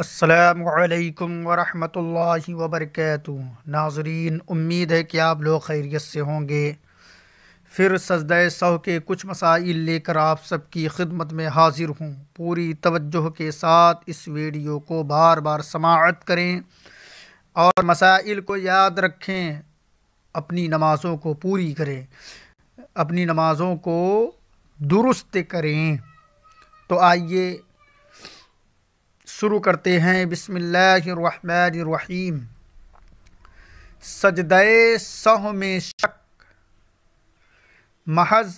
السلام علیکم ورحمۃ اللہ وبرکاتہ۔ ناظرین، امید ہے کہ آپ لوگ خیریت سے ہوں گے۔ پھر سجدہ سہو کے کچھ مسائل لے کر آپ سب کی خدمت میں حاضر ہوں۔ پوری توجہ کے ساتھ اس ویڈیو کو بار بار سماعت کریں اور مسائل کو یاد رکھیں، اپنی نمازوں کو پوری کریں، اپنی نمازوں کو درست کریں۔ تو آئیے شروع کرتے ہیں۔ بسم اللہ الرحمن الرحیم۔ سجدہ سہو میں شک، محض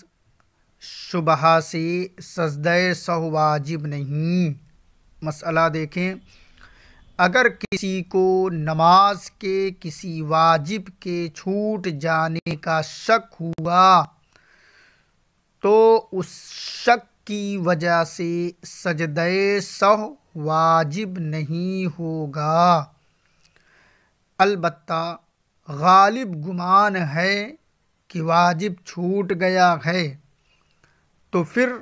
شبہہ سے سجدہ سہو واجب نہیں۔ مسئلہ دیکھیں، اگر کسی کو نماز کے کسی واجب کے چھوٹ جانے کا شک ہوا تو اس شک کی وجہ سے سجدہ سہو واجب نہیں ہوگا۔ البتہ غالب گمان ہے کہ واجب چھوٹ گیا ہے تو پھر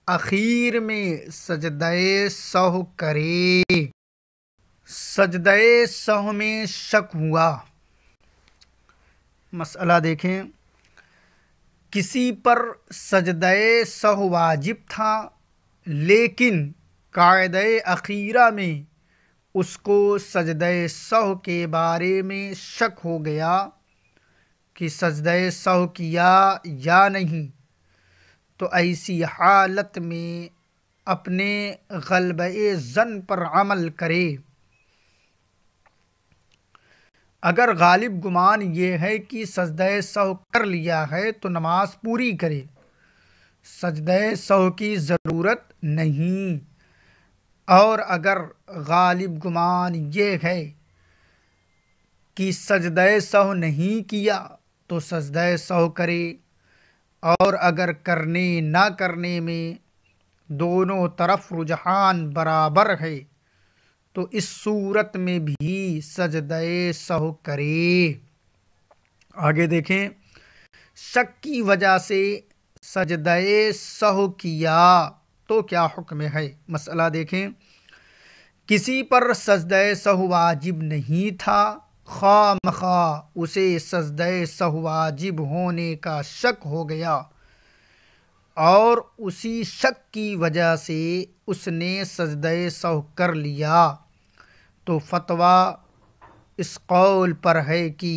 اخیر میں سجدہ سہو کرے۔ سجدہ سہو میں شک ہوا۔ مسئلہ دیکھیں، کسی پر سجدہ سہو واجب تھا لیکن قاعدہ اخیرہ میں اس کو سجدہ سہو کے بارے میں شک ہو گیا کہ سجدہ سہو کیا یا نہیں، تو ایسی حالت میں اپنے غلبہ ظن پر عمل کرے۔ اگر غالب گمان یہ ہے کہ سجدہ سہو کر لیا ہے تو نماز پوری کرے، سجدہ سہو کی ضرورت نہیں۔ اور اگر غالب گمان یہ ہے کہ سجدہ سہو نہیں کیا تو سجدہ سہو کرے، اور اگر کرنے نہ کرنے میں دونوں طرف رجحان برابر ہے تو اس صورت میں بھی سجدہ سہو کرے۔ آگے دیکھیں، شک کی وجہ سے سجدہ سہو کیا تو کیا حکم ہے۔ مسئلہ دیکھیں، کسی پر سجدہ سہو واجب نہیں تھا، خواہ مخواہ اسے سجدہ سہو واجب ہونے کا شک ہو گیا اور اسی شک کی وجہ سے اس نے سجدہ سہو کر لیا تو فتویٰ اس قول پر ہے کہ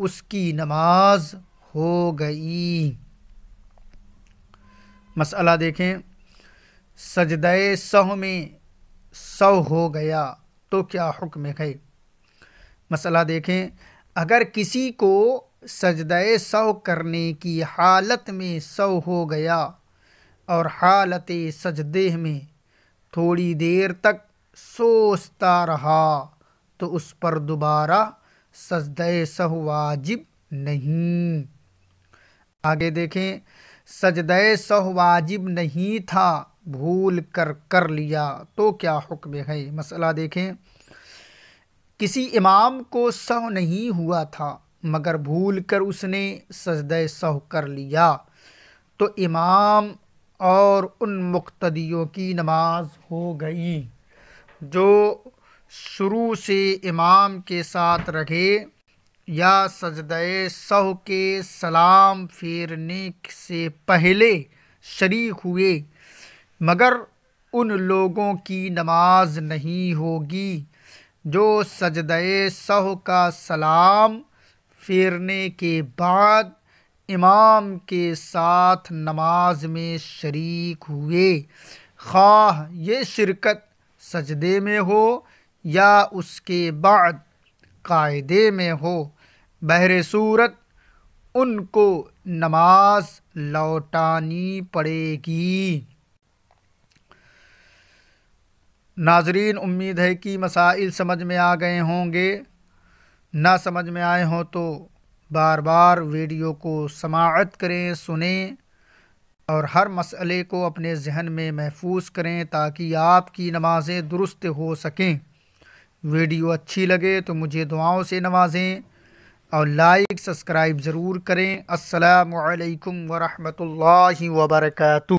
اس کی نماز ہو گئی۔ مسئلہ دیکھیں، سجدہ سہو میں سہو ہو گیا تو کیا حکم ہے۔ مسئلہ دیکھیں، اگر کسی کو سجدہ سہو کرنے کی حالت میں سہو ہو گیا اور حالت سجدے میں تھوڑی دیر تک سوچتا رہا تو اس پر دوبارہ سجدہ سہو واجب نہیں۔ آگے دیکھیں، سجدہ سہو واجب نہیں تھا، بھول کر لیا تو کیا حکم ہے۔ مسئلہ دیکھیں، کسی امام کو سہو نہیں ہوا تھا مگر بھول کر اس نے سجدہ سہو کر لیا تو امام اور ان مقتدیوں کی نماز ہو گئی جو شروع سے امام کے ساتھ رہے یا سجدہ سہو کے سلام پھیرنے سے پہلے شریک ہوئے، مگر ان لوگوں کی نماز نہیں ہوگی جو سجدہ سہو کا سلام پھیرنے کے بعد امام کے ساتھ نماز میں شریک ہوئے، خواہ یہ شرکت سجدے میں ہو یا اس کے بعد قاعدے میں ہو، بہر صورت ان کو نماز لوٹانی پڑے گی۔ ناظرین، امید ہے کہ مسائل سمجھ میں آ گئے ہوں گے۔ نہ سمجھ میں آئے ہوں تو بار بار ویڈیو کو سماعت کریں، سنیں اور ہر مسئلے کو اپنے ذہن میں محفوظ کریں تاکہ آپ کی نمازیں درست ہو سکیں۔ ویڈیو اچھی لگے تو مجھے دعاؤں سے نوازیں اور لائک سبسکرائب ضرور کریں۔ السلام علیکم ورحمۃ اللہ وبرکاتہ۔